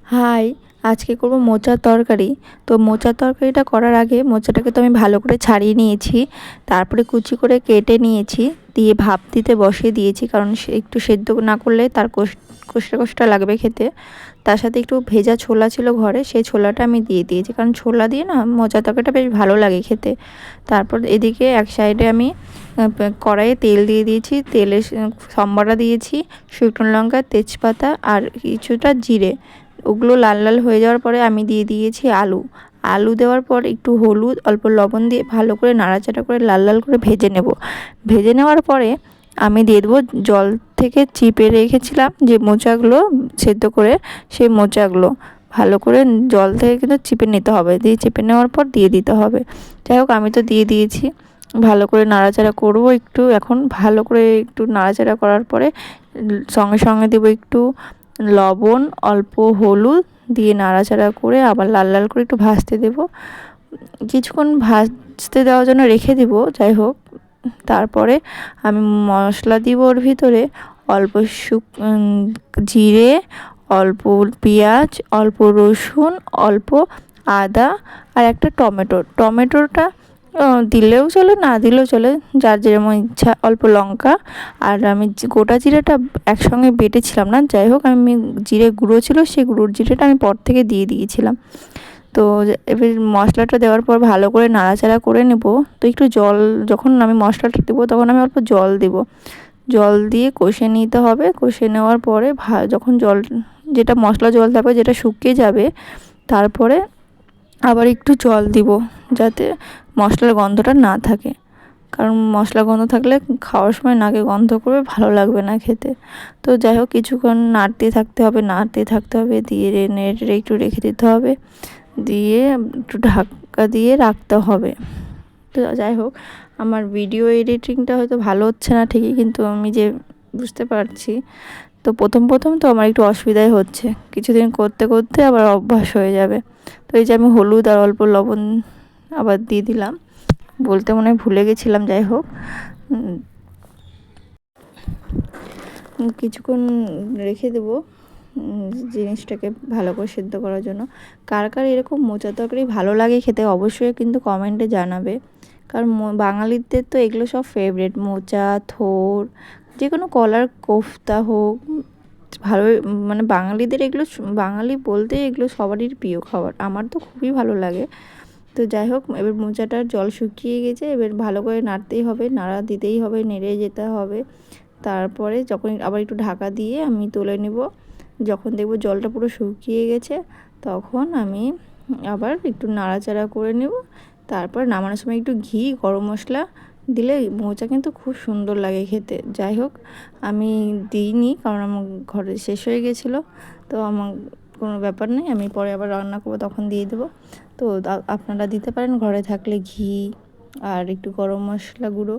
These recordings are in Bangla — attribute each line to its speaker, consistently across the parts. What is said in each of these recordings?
Speaker 1: হাই, আজকে করব মোচার তরকারি। তো মোচার তরকারিটা করার আগে মোচাটাকে তো আমি ভালো করে ছাড়িয়ে নিয়েছি, তারপরে কুচি করে কেটে নিয়েছি, দিয়ে ভাপ দিতে বসিয়ে দিয়েছি, কারণ একটু সেদ্ধ না করলে তার কষ্টা কষ্টা লাগবে খেতে। তার সাথে একটু ভেজা ছোলা ছিল ঘরে, সেই ছোলাটা আমি দিয়ে দিয়েছি, কারণ ছোলা দিয়ে না মোচার তরকারিটা বেশ ভালো লাগে খেতে। তারপর এদিকে এক সাইডে আমি কড়াইয়ে তেল দিয়ে দিয়েছি, তেলে সম্বারা দিয়েছি, শুকনো লঙ্কা, তেজপাতা আর কিছুটা জিরে। ওগুলো লাল লাল হয়ে যাওয়ার পরে আমি দিয়ে দিয়েছি আলু। আলু দেওয়ার পর একটু হলুদ, অল্প লবণ দিয়ে ভালো করে নাড়াচাড়া করে লাল লাল করে ভেজে নেব। ভেজে নেওয়ার পরে আমি দিয়ে দেবো জল থেকে চিপে রেখেছিলাম যে মোচাগুলো সেদ্ধ করে, সেই মোচাগুলো ভালো করে জল থেকে কিন্তু চিপে নিতে হবে, দিয়ে চিপে নেওয়ার পর দিয়ে দিতে হবে। যাই হোক, আমি তো দিয়ে দিয়েছি। ভালো করে নাড়াচাড়া করব একটু, এখন ভালো করে একটু নাড়াচাড়া করার পরে সঙ্গে সঙ্গে দেবো একটু লবণ, অল্প হলুদ দিয়ে নাড়াচাড়া করে আবার লাল লাল করে একটু ভাজতে দেব। কিছুক্ষণ ভাজতে দেওয়ার জন্য রেখে দেব। যাই হোক, তারপরে আমি মশলা দিব ওর ভিতরে, অল্প জিরে, অল্প পেঁয়াজ, অল্প রসুন, অল্প আদা আর একটা টমেটোটা দিলেও চলে, না দিলেও চলে, যার যেরকম ইচ্ছা। অল্প লঙ্কা, আর আমি গোটা জিরেটা একসঙ্গে বেটেছিলাম না, যাই হোক আমি জিরে গুঁড়ো ছিল, সেই গুঁড়োর জিরেটা আমি পর থেকে দিয়ে দিয়েছিলাম। তো এবার মশলাটা দেওয়ার পর ভালো করে নাড়াচাড়া করে নেব। তো একটু জল, যখন আমি মশলাটা দেবো তখন আমি অল্প জল দেব, জল দিয়ে কষে নিতে হবে। কষে নেওয়ার পরে যখন জল, যেটা মশলা জল থাকবে যেটা শুকিয়ে যাবে, তারপরে আবার একটু জল দিব, যাতে মশলার গন্ধটা না থাকে, কারণ মশলা গন্ধ থাকলে খাওয়ার সময় নাকে গন্ধ করবে, ভালো লাগবে না খেতে। তো যাই হোক, কিছুক্ষণ নাড়তে থাকতে হবে, দিয়ে নেড়ে একটু রেখে দিতে হবে, দিয়ে একটু ঢাকা দিয়ে রাখতে হবে। তো যাই হোক, আমার ভিডিও এডিটিংটা হয়তো ভালো হচ্ছে না ঠিকই, কিন্তু আমি যে বুঝতে পারছি। তো প্রথম তো আমার একটু অসুবিধাই হচ্ছে, কিছুদিন করতে করতে আবার অভ্যাস হয়ে যাবে। তো এই যে আমি হলুদ আর অল্প লবণ আবার দিয়ে দিলাম, বলতে মনে হয় ভুলে গেছিলাম। যাই হোক, কিছুক্ষণ রেখে দেবো জিনিসটাকে ভালো করে সেদ্ধ করার জন্য। কার কার এরকম মোচা তরকারি ভালো লাগে খেতে, অবশ্যই কিন্তু কমেন্টে জানাবে, কারণ বাঙালিদের তো এগুলো সব ফেভারিট। মোচা, থোড়, যে কোনো কলার কোফতা হোক, ভালো, মানে বাঙালিদের এগুলো, বাঙালি বলতে এগুলো সবারই প্রিয় খাবার, আমার তো খুবই ভালো লাগে। তো যাই হোক, এবার মোচাটার জল শুকিয়ে গেছে, এবার ভালো করে নাড়তেই হবে, নাড়া দিতেই হবে, নেড়ে যেতে হবে। তারপরে যখন আবার একটু ঢাকা দিয়ে আমি তুলে নেব, যখন দেখব জলটা পুরো শুকিয়ে গেছে, তখন আমি আবার একটু নাড়াচাড়া করে নেব। তারপর নামানোর সময় একটু ঘি, গরম মশলা দিলে মোচা কিন্তু খুব সুন্দর লাগে খেতে। যাই হোক, আমি দিইনি, কারণ আমার ঘরে শেষ হয়ে গেছিলো। তো আমার কোনো ব্যাপার নেই, আমি পরে আবার রান্না করবো তখন দিয়ে দেবো। তো আপনারা দিতে পারেন ঘরে থাকলে ঘি আর একটু গরম মশলা গুঁড়ো।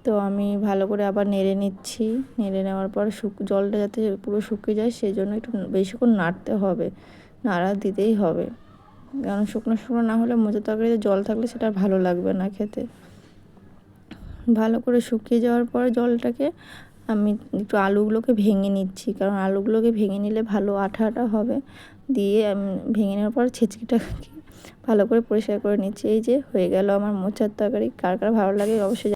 Speaker 1: তো আমি ভালো করে আবার নেড়ে নিচ্ছি, নেড়ে নেওয়ার পর জলটা যাতে পুরো শুকিয়ে যায়, সেই জন্য একটু বেশিক্ষণ নাড়তে হবে, নাড়া দিতেই হবে, কারণ শুকনো শুকনো না হলে মোচার তরকারিতে জল থাকলে সেটা ভালো লাগবে না খেতে। ভালো করে শুকিয়ে যাওয়ার পর জলটাকে আমি একটু আলুগুলোকে ভেঙে নিচ্ছি, কারণ আলুগুলোকে ভেঙে নিলে ভালো আঠা আঠা হবে। দিয়ে আমি ভেঙে নেওয়ার পর ছেঁচকিটাকে ভালো করে পরিষ্কার করে নিচ্ছি। এই যে হয়ে গেল আমার মোচার তরকারি। কার কার ভালো লাগে অবশ্যই